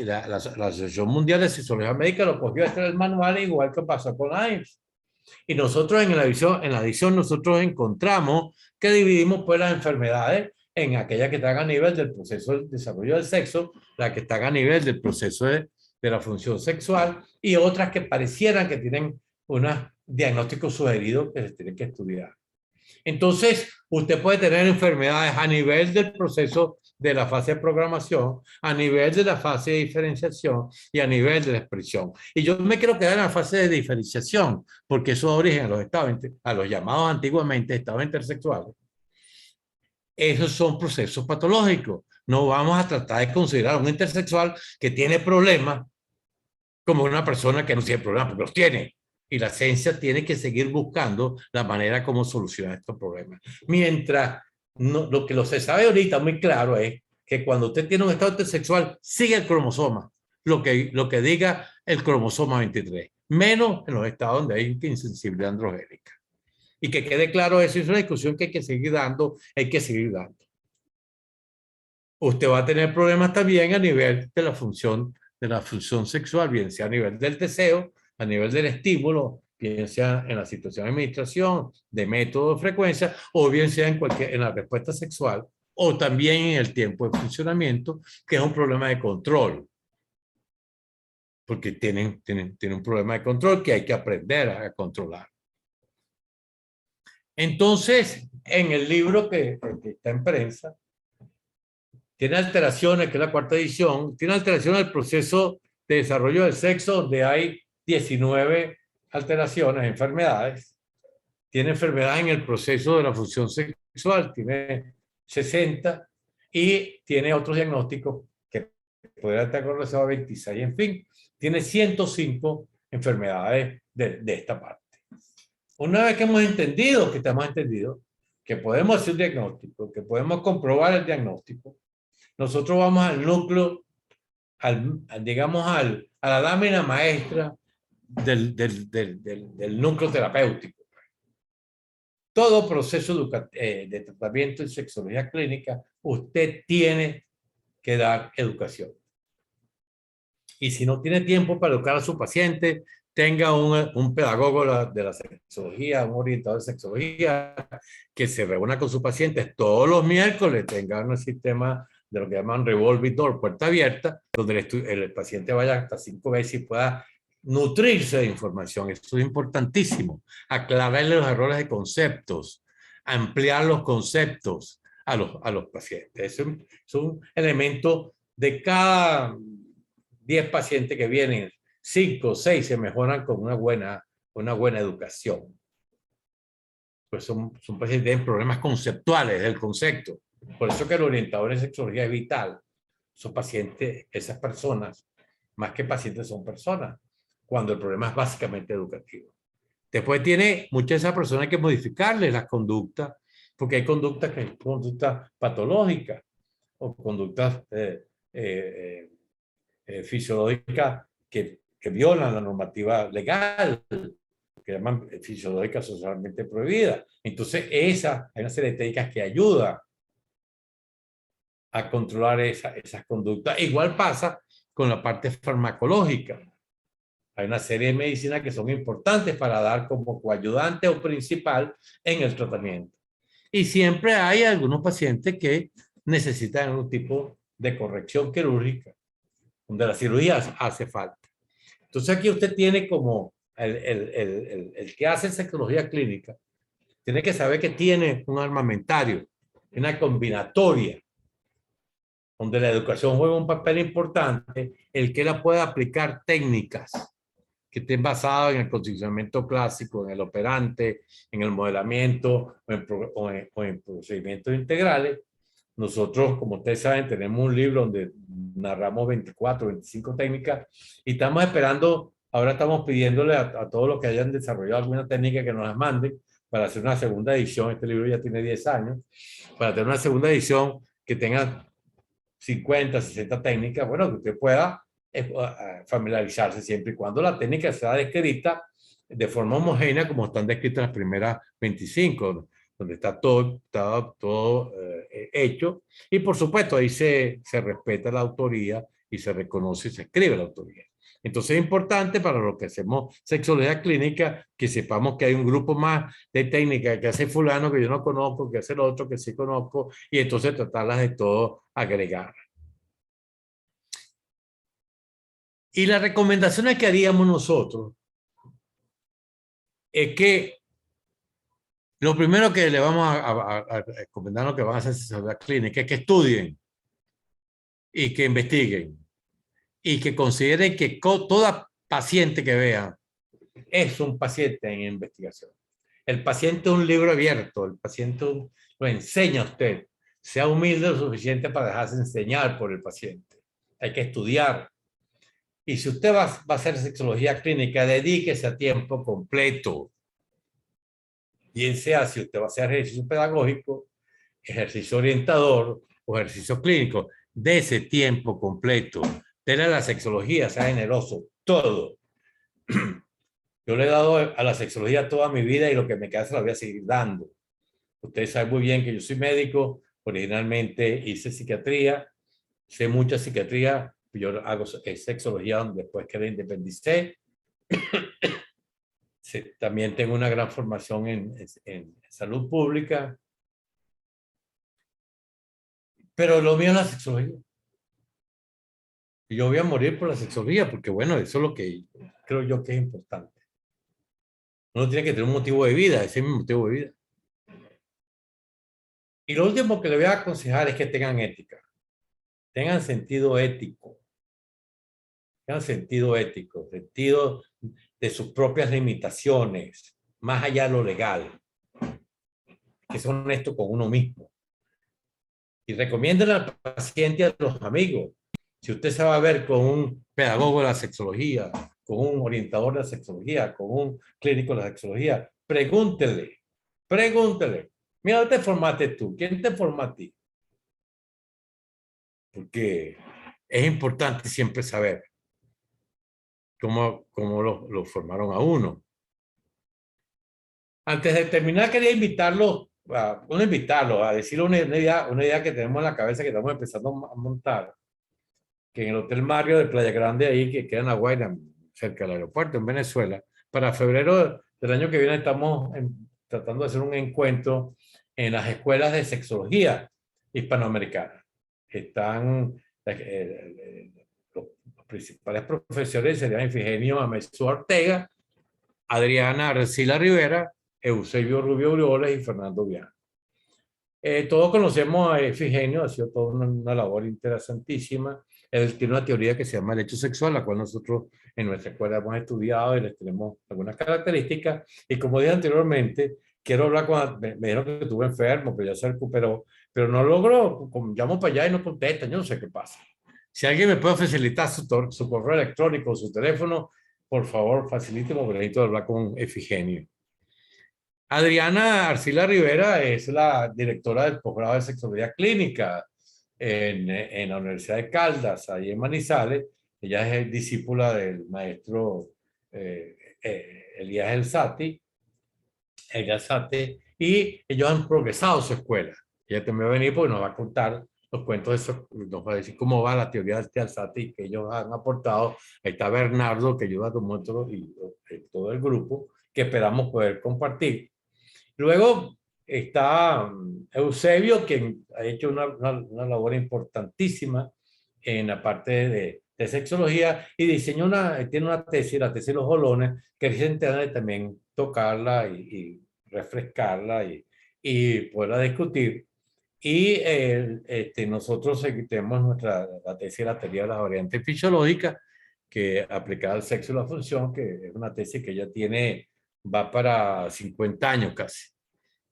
La Asociación Mundial de Sexología Médica lo cogió el manual, igual que pasó con la AIDS. Y nosotros en la edición nosotros encontramos que dividimos pues las enfermedades en aquellas que están a nivel del proceso del desarrollo del sexo, las que están a nivel del proceso de la función sexual y otras que parecieran que tienen un diagnóstico sugerido que se tienen que estudiar. Entonces, usted puede tener enfermedades a nivel del proceso de la fase de programación, a nivel de la fase de diferenciación y a nivel de la expresión. Y yo me quiero quedar en la fase de diferenciación, porque eso da origen a los llamados antiguamente estados intersexuales. Esos son procesos patológicos. No vamos a tratar de considerar a un intersexual que tiene problemas como una persona que no tiene problemas, porque los tiene. Y la ciencia tiene que seguir buscando la manera como solucionar estos problemas. Mientras lo que se sabe ahorita muy claro es que cuando usted tiene un estado intersexual, sigue el cromosoma, lo que diga el cromosoma 23, menos en los estados donde hay insensibilidad androgénica. Y que quede claro eso, es una discusión que hay que seguir dando, Usted va a tener problemas también a nivel de la función sexual, bien sea a nivel del deseo, a nivel del estímulo, bien sea en la situación de administración, de método de frecuencia, o bien sea en la respuesta sexual, o también en el tiempo de funcionamiento, que es un problema de control. Porque tienen un problema de control que hay que aprender a controlar. Entonces, en el libro que está en prensa, tiene alteraciones, que es la cuarta edición, tiene alteraciones del proceso de desarrollo del sexo, donde hay 19 alteraciones, enfermedades. Tiene enfermedades en el proceso de la función sexual, tiene 60, y tiene otros diagnósticos que podrían estar correlacionados a 26. En fin, tiene 105 enfermedades de esta parte. Una vez que hemos entendido, que podemos hacer un diagnóstico, que podemos comprobar el diagnóstico, nosotros vamos al núcleo, digamos a la lámina maestra del núcleo terapéutico. Todo proceso de tratamiento en sexología clínica, usted tiene que dar educación. Y si no tiene tiempo para educar a su paciente, tenga un pedagogo de la sexología, un orientador de sexología, que se reúna con sus pacientes todos los miércoles, tenga un sistema de lo que llaman revolving door, puerta abierta, donde el paciente vaya hasta 5 veces y pueda nutrirse de información. Eso es importantísimo. Aclararle los errores de conceptos, ampliar los conceptos a los pacientes. Es un elemento de cada 10 pacientes que vienen, 5 o 6 se mejoran con una buena educación. Pues son pacientes que tienen problemas conceptuales del concepto. Por eso que el orientador en sexología es vital. Esos pacientes, esas personas, más que pacientes, son personas, cuando el problema es básicamente educativo. Después tiene muchas de esas personas hay que modificarles las conductas, porque hay conductas que son conductas patológicas o conductas fisiológicas que violan la normativa legal, que llaman fisiológicas socialmente prohibidas. Entonces, hay una serie de técnicas que ayudan a controlar esas conductas. Igual pasa con la parte farmacológica. Hay una serie de medicinas que son importantes para dar como coayudante o principal en el tratamiento. Y siempre hay algunos pacientes que necesitan algún tipo de corrección quirúrgica, donde la cirugía hace falta. Entonces aquí usted tiene como el que hace sexología clínica, tiene que saber que tiene un armamentario, una combinatoria, donde la educación juega un papel importante, el que la pueda aplicar técnicas que estén basadas en el condicionamiento clásico, en el operante, en el modelamiento o en procedimientos integrales. Nosotros, como ustedes saben, tenemos un libro donde narramos 24, 25 técnicas y estamos esperando, ahora estamos pidiéndole a todos los que hayan desarrollado alguna técnica que nos las manden para hacer una segunda edición. Este libro ya tiene 10 años. Para tener una segunda edición que tenga 50, 60 técnicas, bueno, que usted pueda familiarizarse siempre y cuando la técnica sea descrita de forma homogénea como están descritas las primeras 25, donde está todo hecho. Y por supuesto ahí se respeta la autoría y se reconoce y se escribe la autoría. Entonces es importante para los que hacemos sexología clínica que sepamos que hay un grupo más de técnicas que hace fulano que yo no conozco, que hace el otro que sí conozco, y entonces tratarlas de todo agregar. Y las recomendaciones que haríamos nosotros es que lo primero que le vamos a recomendar a los que van a hacer sexología clínica es que estudien y que investiguen y que consideren que toda paciente que vea es un paciente en investigación. El paciente es un libro abierto, el paciente lo enseña a usted. Sea humilde lo suficiente para dejarse enseñar por el paciente. Hay que estudiar. Y si usted va a hacer sexología clínica, dedíquese a tiempo completo. Bien sea si usted va a hacer ejercicio pedagógico, ejercicio orientador o ejercicio clínico, de ese tiempo completo. Dele a la sexología, sea generoso, todo. Yo le he dado a la sexología toda mi vida y lo que me queda se lo voy a seguir dando. Ustedes saben muy bien que yo soy médico, originalmente hice psiquiatría, sé mucha psiquiatría, yo hago sexología después que la independicé. También tengo una gran formación en salud pública. Pero lo mío es la sexología. Y yo voy a morir por la sexología, porque bueno, eso es lo que creo yo que es importante. Uno tiene que tener un motivo de vida, ese es mi motivo de vida. Y lo último que le voy a aconsejar es que tengan ética. Tengan sentido ético. Tengan sentido ético, sentido de sus propias limitaciones, más allá de lo legal. Que son honestos con uno mismo. Y recomienden al paciente y a los amigos. Si usted se va a ver con un pedagogo de la sexología, con un orientador de la sexología, con un clínico de la sexología, pregúntele. Mira, ¿dónde te formaste tú? ¿Quién te formó a ti? Porque es importante siempre saber cómo lo formaron a uno. Antes de terminar, quería invitarlo a decir una idea que tenemos en la cabeza que estamos empezando a montar, que en el Hotel Mario de Playa Grande, ahí que queda en La Guaira, cerca del aeropuerto, en Venezuela, para febrero del año que viene estamos tratando de hacer un encuentro en las escuelas de sexología hispanoamericanas. Están los principales profesores serían Ifigenia Amezu Ortega, Adriana Arcila Rivera, Eusebio Rubio Urioles y Fernando Viana. Todos conocemos a Efigenio, ha sido toda una labor interesantísima. Él tiene una teoría que se llama el hecho sexual, la cual nosotros en nuestra escuela hemos estudiado y les tenemos algunas características. Y como dije anteriormente, quiero hablar con... Me dijeron que estuvo enfermo, pero ya se recuperó, pero no logró, llamo para allá y no contestan, yo no sé qué pasa. Si alguien me puede facilitar su correo electrónico o su teléfono, por favor, facilíteme, porque necesito hablar con Efigenio. Adriana Arcila Rivera es la directora del posgrado de sexología clínica en la Universidad de Caldas, ahí en Manizales. Ella es discípula del maestro Elías Elzate, y ellos han progresado su escuela. Ella también va a venir porque nos va a contar los cuentos de eso, nos va a decir cómo va la teoría de Alzate y que ellos han aportado. Ahí está Bernardo, que ayuda a nosotros y todo el grupo, que esperamos poder compartir. Luego está Eusebio, quien ha hecho una labor importantísima en la parte de sexología y diseñó tiene una tesis, la tesis de los jolones, que recientemente también tocarla y refrescarla y poderla discutir. Y nosotros tenemos la tesis de la teoría de las variantes fisiológicas, que aplicada al sexo y la función, que es una tesis que ya va para 50 años casi.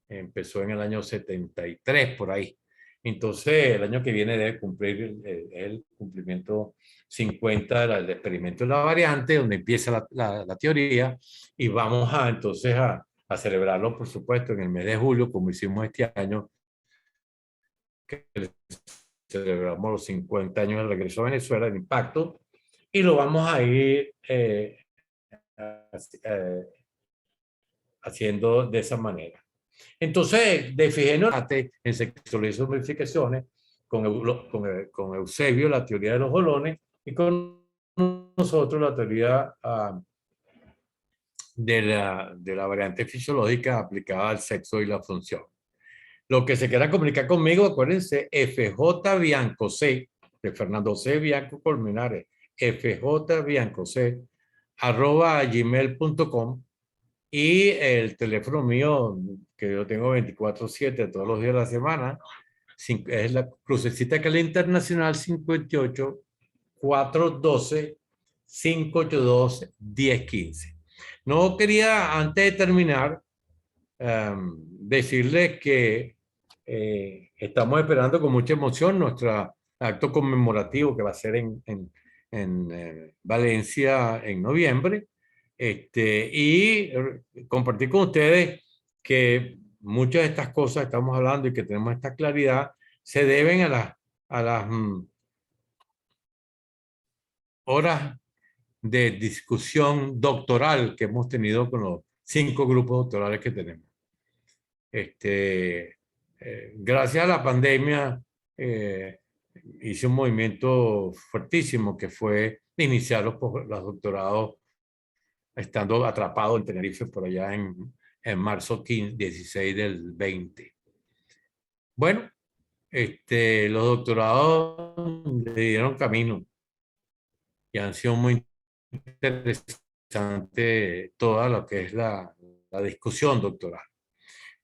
Empezó en el año 73, por ahí. Entonces, el año que viene debe cumplir el cumplimiento 50 del experimento de la variante, donde empieza la teoría, y vamos entonces a celebrarlo, por supuesto, en el mes de julio, como hicimos este año, que celebramos los 50 años del regreso a Venezuela, el impacto, y lo vamos a ir haciendo de esa manera. Entonces, de Figeno en sexualidad y modificaciones, con Eusebio, la teoría de los jolones, y con nosotros la teoría de la variante fisiológica aplicada al sexo y la función. Lo que se quiera comunicar conmigo, acuérdense, FJ Bianco C, de Fernando C. Bianco Colmenares, FJ Bianco C, @gmail.com, y el teléfono mío, que yo tengo 24/7 todos los días de la semana, es la crucecita que es la internacional 58 412 582 1015. No quería, antes de terminar, decirles que estamos esperando con mucha emoción nuestro acto conmemorativo que va a ser en Valencia en noviembre. Y compartir con ustedes que muchas de estas cosas que estamos hablando y que tenemos esta claridad se deben a las horas de discusión doctoral que hemos tenido con los 5 grupos doctorales que tenemos. Gracias a la pandemia hice un movimiento fuertísimo que fue iniciar los doctorados estando atrapado en Tenerife por allá en marzo 16 del 20. Bueno, los doctorados le dieron camino y han sido muy interesante toda lo que es la discusión doctoral.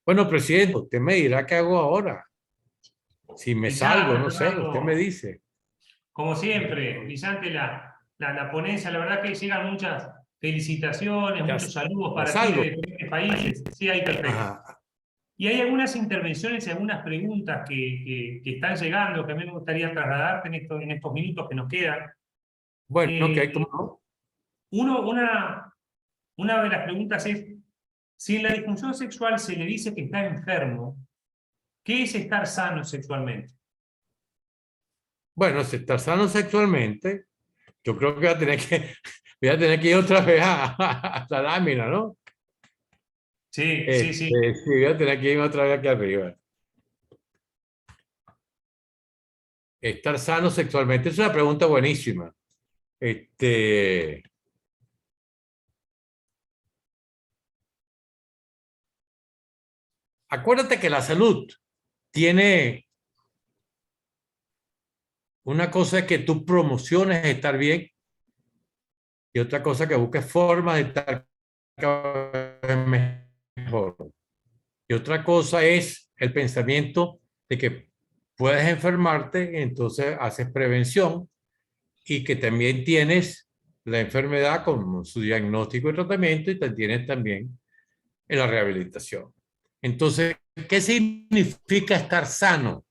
Bueno, presidente, usted me dirá qué hago ahora. Si me salgo, no sé, usted me dice. Como siempre, brillante la ponencia, la verdad que llegan muchas felicitaciones, muchos saludos para ti de diferentes países. Sí, ahí perfecto. Ajá. Y hay algunas intervenciones y algunas preguntas que están llegando que a mí me gustaría trasladarte en estos minutos que nos quedan. Bueno, ok, ¿cómo no? Una de las preguntas es, si en la disfunción sexual se le dice que está enfermo, ¿qué es estar sano sexualmente? Bueno, si estar sano sexualmente, yo creo que voy a tener que ir otra vez a la lámina, ¿no? Sí. Sí, voy a tener que ir otra vez aquí arriba. Estar sano sexualmente es una pregunta buenísima. Acuérdate que la salud tiene una cosa que tú promociones estar bien y otra cosa que busques formas de estar cada vez mejor. Y otra cosa es el pensamiento de que puedes enfermarte, entonces haces prevención y que también tienes la enfermedad con su diagnóstico y tratamiento y te tienes también en la rehabilitación. Entonces, ¿qué significa estar sano?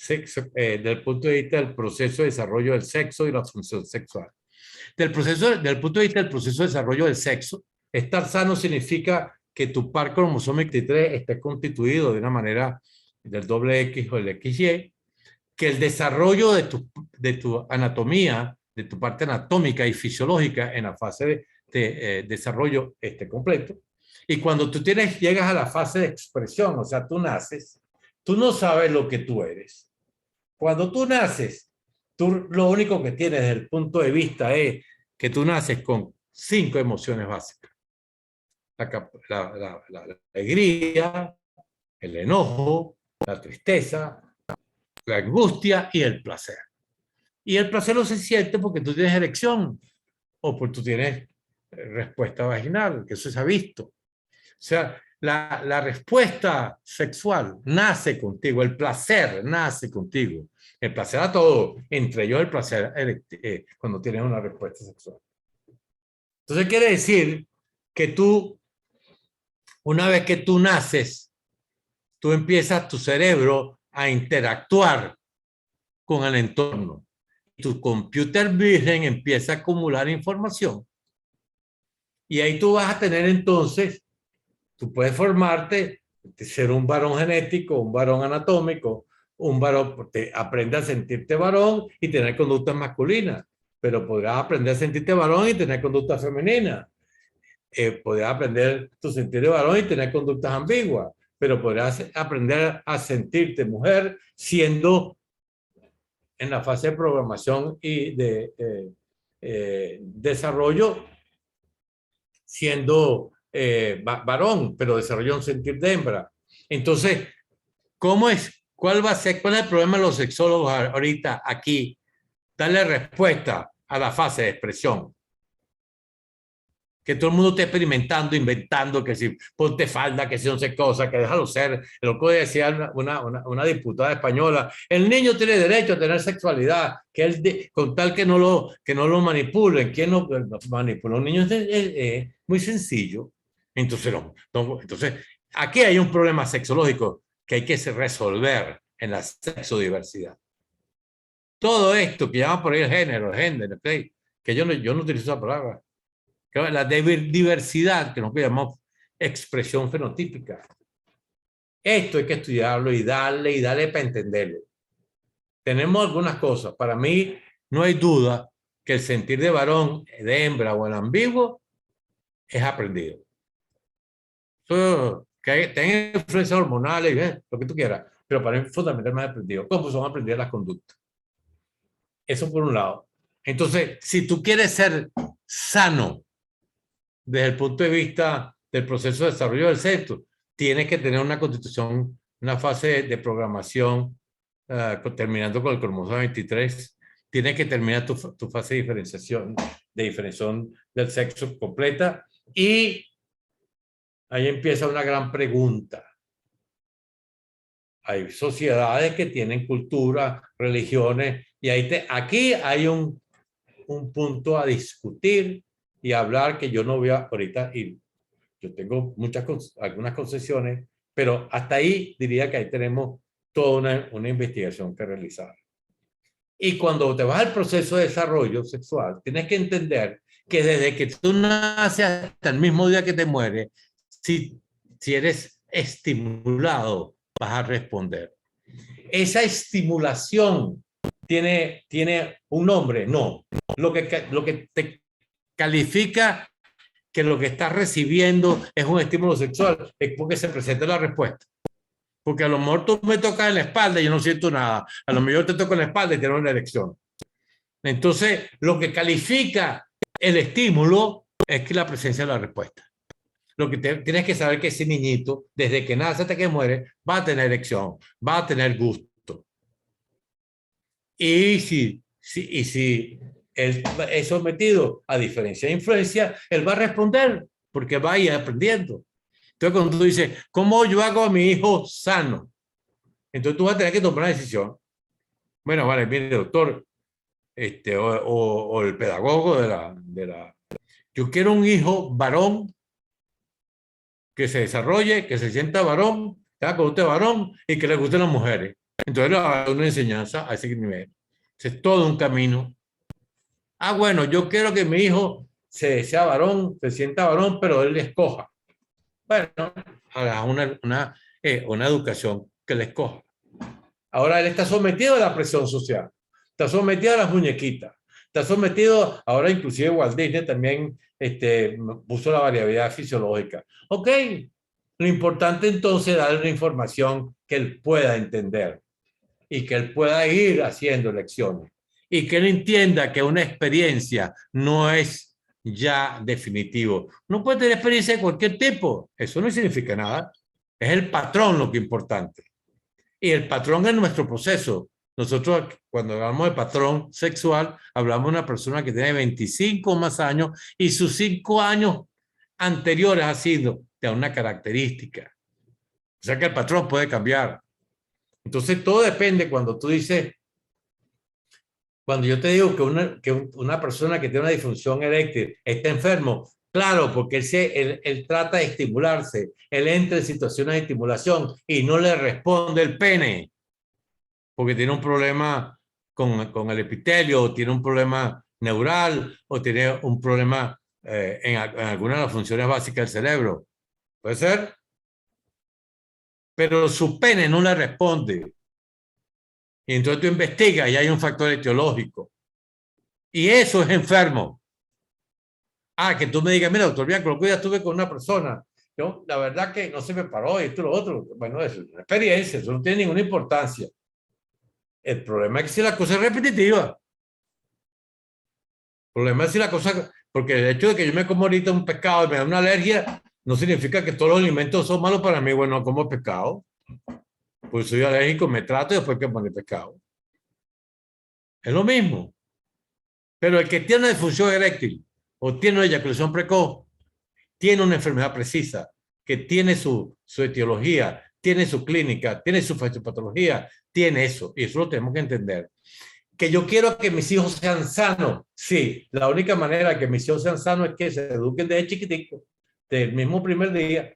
Desde el punto de vista del proceso de desarrollo del sexo y la función sexual. Del punto de vista del proceso de desarrollo del sexo, estar sano significa que tu par cromosómico 23 esté constituido de una manera del doble X o el XY, que el desarrollo de tu anatomía, de tu parte anatómica y fisiológica en la fase de desarrollo esté completo. Y cuando tú llegas a la fase de expresión, o sea, tú naces, tú no sabes lo que tú eres. Cuando tú naces, tú lo único que tienes desde el punto de vista es que tú naces con 5 emociones básicas. La alegría, el enojo, la tristeza, la angustia y el placer. Y el placer no se siente porque tú tienes erección o porque tú tienes respuesta vaginal, que eso se ha visto. O sea, la respuesta sexual nace contigo, el placer nace contigo. El placer a todo, entre ellos el placer cuando tienes una respuesta sexual. Entonces quiere decir que tú, una vez que tú naces, tú empiezas tu cerebro a interactuar con el entorno. Tu computer virgen empieza a acumular información. Y ahí tú vas a tener entonces, tú puedes formarte, ser un varón genético, un varón anatómico, un varón, te aprende a sentirte varón y tener conductas masculinas, pero podrás aprender a sentirte varón y tener conductas femeninas. Podrás aprender tu sentir de varón y tener conductas ambiguas, pero podrás aprender a sentirte mujer siendo en la fase de programación y de desarrollo siendo varón, pero desarrolló un sentir de hembra. Entonces, ¿cuál es el problema de los sexólogos ahorita aquí? Darle respuesta a la fase de expresión. Que todo el mundo esté experimentando, inventando, que si ponte falda, que si no sé cosa, que déjalo ser. Lo que decía una diputada española, el niño tiene derecho a tener sexualidad, que él con tal que no lo manipulen. ¿Quién no manipula? Un niño es muy sencillo. Entonces, aquí hay un problema sexológico que hay que resolver en la sexodiversidad. Todo esto que llaman por ahí el género, ¿okay? Que yo no utilizo esa palabra. La diversidad, que nosotros llamamos expresión fenotípica. Esto hay que estudiarlo y darle para entenderlo. Tenemos algunas cosas. Para mí, no hay duda que el sentir de varón, de hembra o el ambiguo es aprendido. Que tenga influencias hormonales, lo que tú quieras, pero para mí fundamentalmente aprendido. ¿Cómo son aprendidas las conductas? Eso por un lado. Entonces, si tú quieres ser sano, desde el punto de vista del proceso de desarrollo del sexo, tienes que tener una constitución, una fase de programación, terminando con el cromosoma 23, tienes que terminar tu fase de diferenciación del sexo completa, y ahí empieza una gran pregunta. Hay sociedades que tienen cultura, religiones, y aquí hay un punto a discutir y hablar que yo no voy a ahorita ir. Yo tengo algunas concesiones, pero hasta ahí diría que ahí tenemos toda una investigación que realizar. Y cuando te vas al proceso de desarrollo sexual, tienes que entender que desde que tú naces hasta el mismo día que te mueres, si eres estimulado, vas a responder. Esa estimulación tiene un nombre, no. Lo que te califica que lo que estás recibiendo es un estímulo sexual, es porque se presenta la respuesta. Porque a lo mejor tú me tocas en la espalda y yo no siento nada. A lo mejor te toco en la espalda y tienes una erección. Entonces, lo que califica el estímulo es que la presencia de la respuesta. Lo que tienes que saber que ese niñito, desde que nace hasta que muere, va a tener erección, va a tener gusto. Y si él es sometido a diferencia de influencia, él va a responder porque va a ir aprendiendo. Entonces, cuando tú dices, ¿cómo yo hago a mi hijo sano? Entonces tú vas a tener que tomar una decisión. Bueno, vale, mire, doctor, o el pedagogo yo quiero un hijo varón que se desarrolle, que se sienta varón, que haga conducta de varón y que le gusten las mujeres. Entonces le va a dar una enseñanza a ese nivel. Es todo un camino. Ah, bueno, yo quiero que mi hijo sea varón, se sienta varón, pero él le escoja. Bueno, haga una educación que le escoja. Ahora él está sometido a la presión social, está sometido a las muñequitas, está sometido, ahora inclusive Walt Disney también puso la variabilidad fisiológica. Ok, lo importante entonces es darle una información que él pueda entender y que él pueda ir haciendo lecciones y que él entienda que una experiencia no es ya definitivo. No puede tener experiencia de cualquier tipo, eso no significa nada, es el patrón lo que es importante. Y el patrón es nuestro proceso. Nosotros, cuando hablamos de patrón sexual, hablamos de una persona que tiene 25 o más años y sus 5 años anteriores ha sido de una característica. O sea que el patrón puede cambiar. Entonces, todo depende cuando tú dices, cuando yo te digo que una persona que tiene una disfunción eréctil está enfermo, claro, porque él trata de estimularse, él entra en situaciones de estimulación y no le responde el pene, porque tiene un problema con el epitelio, o tiene un problema neural, o tiene un problema en algunas de las funciones básicas del cerebro. ¿Puede ser? Pero su pene no le responde. Y entonces tú investigas y hay un factor etiológico. Y eso es enfermo. Ah, que tú me digas, mira, doctor Bianco, lo que ya estuve con una persona. Yo, la verdad que no se me paró y esto y lo otro. Bueno, eso es una experiencia, eso no tiene ninguna importancia. El problema es que si la cosa es repetitiva. El problema es si la cosa, porque el hecho de que yo me como ahorita un pescado y me da una alergia, no significa que todos los alimentos son malos para mí. Bueno, como pescado, pues soy alérgico, me trato y después que poner pescado. Es lo mismo. Pero el que tiene una disfunción eréctil o tiene una eyaculación precoz, tiene una enfermedad precisa, que tiene su etiología, tiene su clínica, tiene su fisiopatología, tiene eso. Y eso lo tenemos que entender. Que yo quiero que mis hijos sean sanos. Sí, la única manera que mis hijos sean sanos es que se eduquen desde chiquitico, desde el mismo primer día,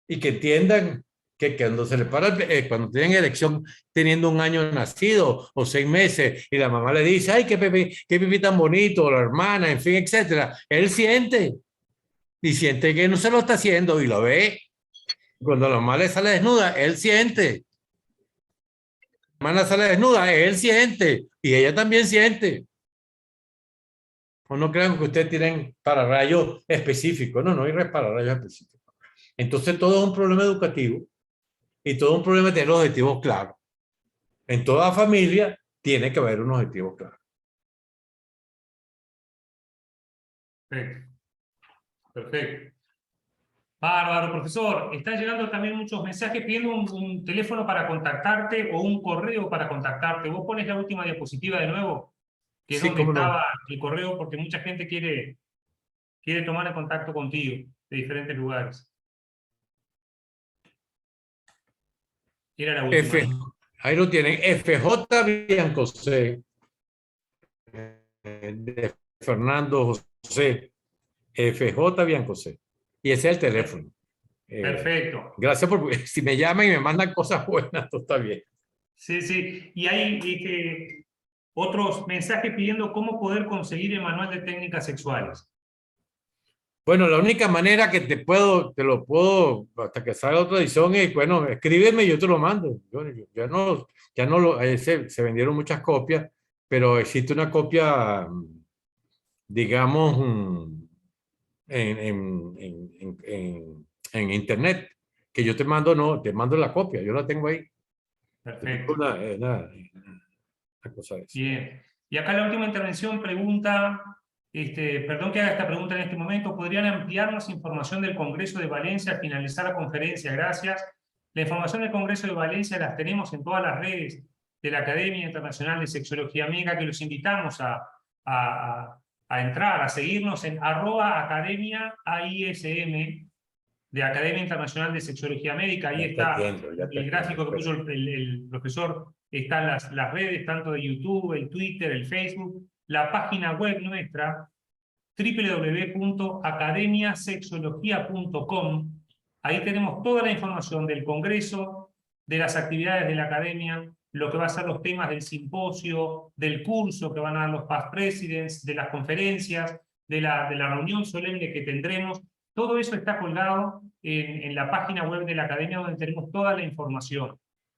y que entiendan que cuando se le para, cuando tienen erección teniendo un año nacido o 6 meses, y la mamá le dice, ay, qué pipí tan bonito, o la hermana, en fin, etcétera, él siente, y siente que no se lo está haciendo, y lo ve. Cuando la mamá le sale desnuda, él siente. La hermana sale desnuda, él siente, y ella también siente. O no crean que ustedes tienen pararrayos específicos. No, no hay pararrayos específicos. Entonces todo es un problema educativo y todo un problema de tener los objetivos claros. En toda familia tiene que haber unos objetivos claros. Perfecto. Perfecto. Bárbaro, profesor. Están llegando también muchos mensajes pidiendo un teléfono para contactarte o un correo para contactarte. Vos pones la última diapositiva de nuevo, que es Sí, donde cómo no. estaba el correo, porque mucha gente quiere tomar el contacto contigo de diferentes lugares. Era la última, F, ¿no? ahí lo tienen. FJ Biancosé, de Fernando José. FJ Biancosé. Y ese es el teléfono. Perfecto. Gracias por, si me llaman y me mandan cosas buenas, todo está bien. Sí, sí. Y hay otros mensajes pidiendo cómo poder conseguir el manual de técnicas sexuales. Bueno, la única manera que te lo puedo, hasta que salga otra edición, es, bueno, escríbeme y yo te lo mando. Ya no se vendieron muchas copias, pero existe una copia, digamos, en internet, que yo te mando, no, te mando la copia, yo la tengo ahí. Yo tengo Perfecto. una cosa de eso. Bien. Y acá la última intervención pregunta, perdón que haga esta pregunta en este momento, ¿podrían ampliarnos información del Congreso de Valencia al finalizar la conferencia? Gracias. La información del Congreso de Valencia las tenemos en todas las redes de la Academia Internacional de Sexología Médica, que los invitamos a entrar, a seguirnos en @academiaAISM, de Academia Internacional de Sexología Médica. Ahí Ya está ya te el gráfico que puso entiendo. el profesor, están las redes, tanto de YouTube, el Twitter, el Facebook, la página web nuestra, www.academiasexología.com. Ahí tenemos toda la información del Congreso, de las actividades de la Academia, lo que va a ser los temas del simposio, del curso que van a dar los past presidents, de las conferencias, de la reunión solemne que tendremos. Todo eso está colgado en la página web de la Academia, donde tenemos toda la información.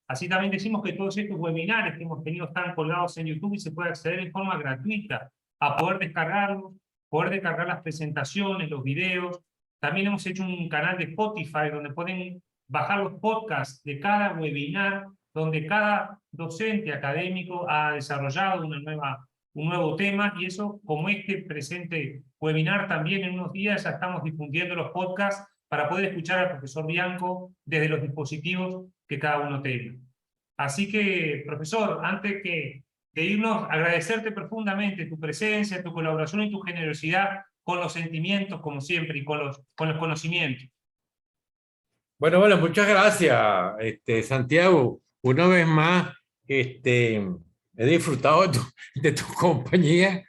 Así también decimos que todos estos webinars que hemos tenido están colgados en YouTube y se puede acceder en forma gratuita a poder descargarlos, poder descargar las presentaciones, los videos. También hemos hecho un canal de Spotify donde pueden bajar los podcasts de cada webinar, donde cada docente académico ha desarrollado un nuevo tema, y eso, como este presente webinar, también en unos días ya estamos difundiendo los podcasts para poder escuchar al profesor Bianco desde los dispositivos que cada uno tenga. Así que, profesor, antes de irnos, agradecerte profundamente tu presencia, tu colaboración y tu generosidad con los sentimientos, como siempre, y con los conocimientos. Bueno, muchas gracias, Santiago. Una vez más, he disfrutado de tu compañía,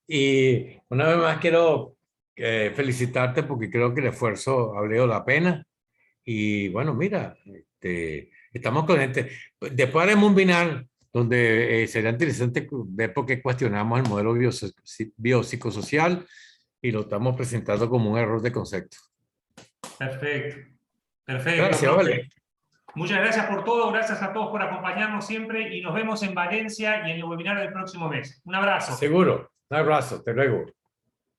y una vez más quiero felicitarte porque creo que el esfuerzo ha valido la pena. Y bueno, mira, estamos con gente. Después haremos un binar donde sería interesante ver por qué cuestionamos el modelo biopsicosocial y lo estamos presentando como un error de concepto. Perfecto. Perfecto, Gracias, profe. vale. Muchas gracias por todo, gracias a todos por acompañarnos siempre y nos vemos en Valencia y en el webinar del próximo mes. Un abrazo. Seguro. Un abrazo. Hasta luego.